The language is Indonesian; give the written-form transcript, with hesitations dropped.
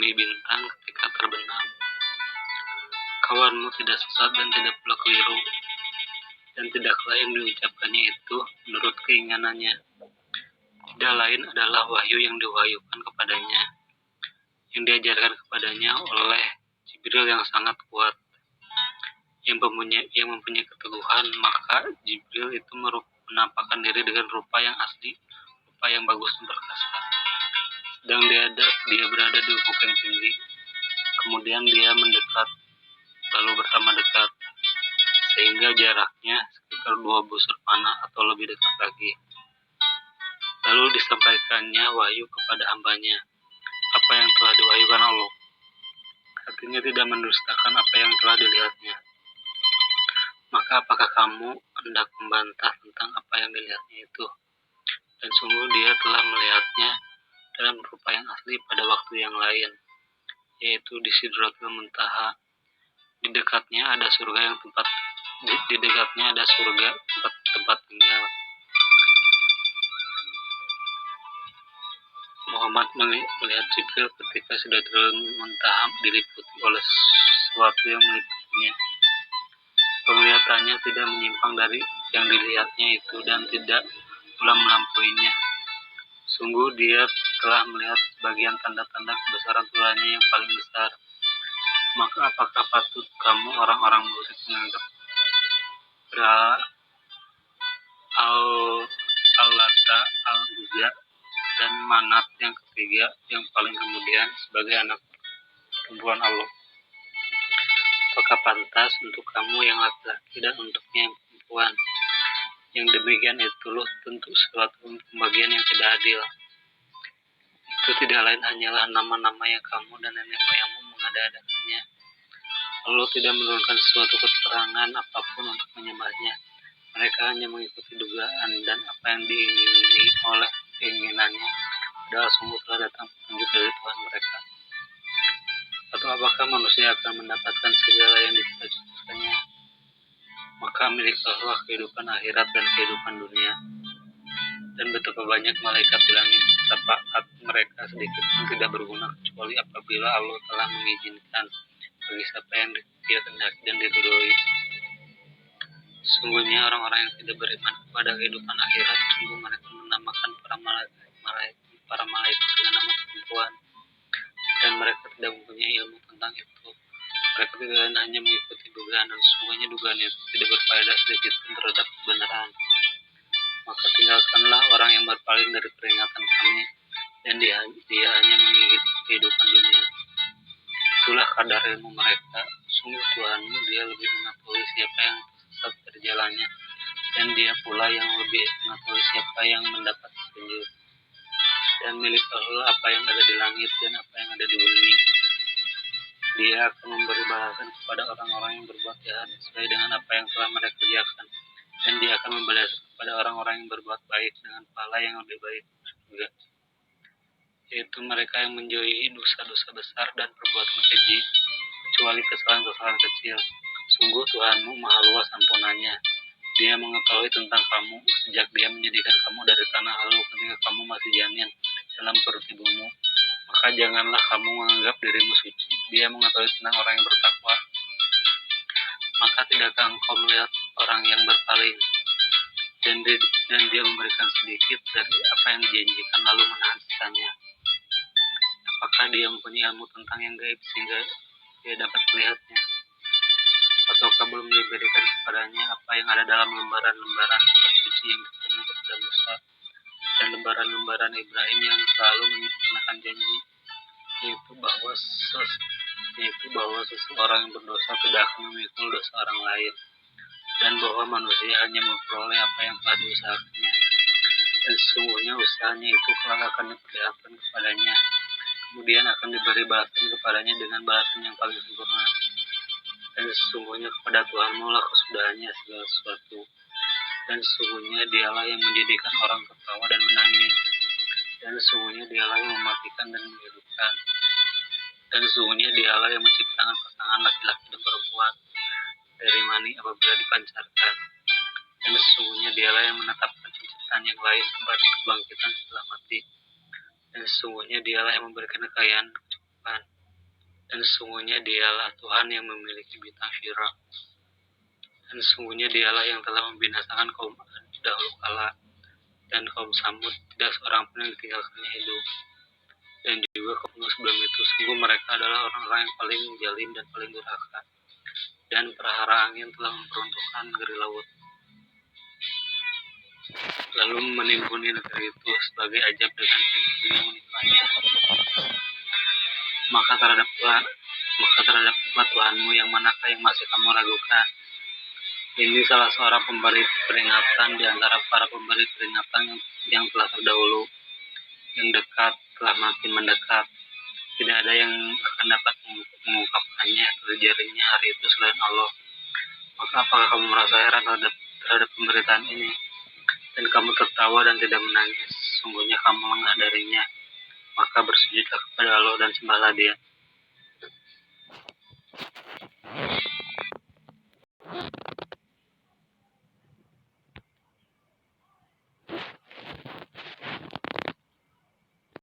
demi bintang ketika terbenam. Kawanmu tidak sesat dan tidak pula keliru, dan tidaklah yang diucapkannya itu menurut keinginannya. Tidak lain adalah wahyu yang diwahyukan kepadanya, yang diajarkan kepadanya oleh Jibril yang sangat kuat, yang mempunyai keteguhan. Maka Jibril itu menampakkan diri dengan rupa yang asli, rupa yang bagus dan perkasa. Sedang dia berada di ufuk yang tinggi. Kemudian dia mendekat, lalu bertambah dekat, sehingga jaraknya sekitar 2 busur panah atau lebih dekat lagi. Lalu disampaikannya wahyu kepada hambanya, apa yang telah diwahyukan Allah. Artinya tidak mendustakan apa yang telah dilihatnya. Maka apakah kamu hendak membantah tentang apa yang dilihatnya itu? Dan sungguh dia telah melihatnya dalam rupa yang asli pada waktu yang lain, yaitu di Sidratul Muntaha. Di dekatnya ada surga tempat tinggal. Muhammad melihat Jibril ketika Sidratul Muntaha diliputi oleh sesuatu yang meliputinya. Penglihatannya tidak menyimpang dari yang dilihatnya itu dan tidak pula melampauinya. Sungguh dia telah melihat sebagian tanda-tanda kebesaran Tuhannya yang paling besar. Maka apakah patut kamu orang-orang musyrik menganggap Al-Lata, Al-Uzza, dan Manat yang ketiga yang paling kemudian sebagai anak perempuan Allah? Apakah pantas untuk kamu yang laki-laki dan untuknya yang perempuan? Yang demikian itu loh tentu suatu pembagian yang tidak adil. Itu tidak lain hanyalah nama-nama yang kamu dan nenek moyangmu mengada-adakannya. Allah tidak menurunkan suatu keterangan apapun untuk menyembahnya. Mereka hanya mengikuti dugaan dan apa yang diingini oleh keinginannya. Padahal sungguh telah datang petunjuk dari Tuhan mereka. Atau apakah manusia akan mendapatkan segala yang dicita-citakannya? Maka miliklah kehidupan akhirat dan kehidupan dunia. Dan betapa banyak malaikat di langit, syafaat mereka sedikit pun tidak berguna kecuali apabila Allah telah mengizinkan bagi siapa yang dia kehendaki dan diridhoi. Sungguhnya orang-orang yang tidak beriman kepada kehidupan akhirat, sungguh mereka menamakan para malaikat dengan nama perempuan, dan mereka tidak mempunyai ilmu tentang itu. Mereka tidak hanya mengikuti dugaan, dan sesungguhnya dugaan itu tidak berfaedah sedikit pun terhadap kebenaran. Maka tinggalkanlah orang yang berpaling dari peringatan kami, dan dia hanya menggigit kehidupan dunia. Itulah kadar ilmu mereka. Sungguh Tuhanmu, dia lebih mengetahui siapa yang tersesat dari jalannya, dan dia pula yang lebih mengetahui siapa yang mendapat petunjuk. Dan milik Allah apa yang ada di langit dan apa yang ada di bumi. Dia akan memberi balasan kepada orang-orang yang berbuat jahat sesuai dengan apa yang telah mereka kerjakan, dan dia akan membalas kepada orang-orang yang berbuat baik dengan pahala yang lebih baik juga, yaitu mereka yang menjauhi dosa-dosa besar dan perbuatan keji, kecuali kesalahan-kesalahan kecil. Sungguh Tuhanmu maha luas ampunannya. Dia mengetahui tentang kamu sejak dia menjadikan kamu dari tanah lalu ketika kamu masih janin dalam perut ibumu. Maka janganlah kamu menganggap dirimu suci. Dia mengetahui tentang orang yang bertakwa. Maka tidakkah engkau melihat orang yang berpaling, dan dia memberikan sedikit dari apa yang dijanjikan lalu menahan sisanya? Apakah dia mempunyai ilmu tentang yang gaib sehingga dia dapat melihatnya? Ataukah belum diberikan kepadanya apa yang ada dalam lembaran-lembaran kitab suci yang diterima kepada Musa, dan lembaran-lembaran Ibrahim yang selalu menyempurnakan janji, yaitu bahwa seseorang yang berdosa tidak akan memikul dosa orang lain, dan bahwa manusia hanya memperoleh apa yang telah diusahakannya, dan sesungguhnya usahanya itu kelak akan diperlihatkan kepadanya, kemudian akan diberi balasan kepadanya dengan balasan yang paling sempurna. Dan sesungguhnya kepada Tuhanmu lah kesudahannya segala sesuatu, dan sesungguhnya dialah yang menjadikan orang tertawa dan menangis, dan sesungguhnya dialah yang mematikan dan menghidupkan, dan sesungguhnya dialah yang menciptakan pasangan laki-laki dan perempuan dari mani apabila dipancarkan, dan sesungguhnya dialah yang menetapkan penciptaan yang lain kebangkitan setelah mati, dan sesungguhnya dialah yang memberikan kekayaan dan kecukupan. Dan sesungguhnya dialah Tuhan yang memiliki bintang Syirah. Dan sesungguhnya dialah yang telah membinasakan kaum Ad dahulu kala, dan kaum Samud tidak seorang pun yang ditinggalkannya hidup. Dan juga kaum sebelum itu, sungguh mereka adalah orang-orang yang paling zalim dan paling durhaka. Dan perahara angin telah memperuntukkan negeri laut, lalu menimbuni negeri itu sebagai ajab dengan pintu yang menimpanya. Maka terhadap Tuhanmu yang manakah yang masih kamu ragukan? Ini salah seorang pemberi peringatan di antara para pemberi peringatan yang telah terdahulu, yang dekat telah makin mendekat. Tidak ada yang akan dapat mengungkapkannya terjadinya hari itu selain Allah. Maka apakah kamu merasa heran terhadap pemberitaan ini? Dan kamu tertawa dan tidak menangis. Sungguhnya kamu lengah darinya. Maka bersujudlah kepada Allah dan sembahlah Dia.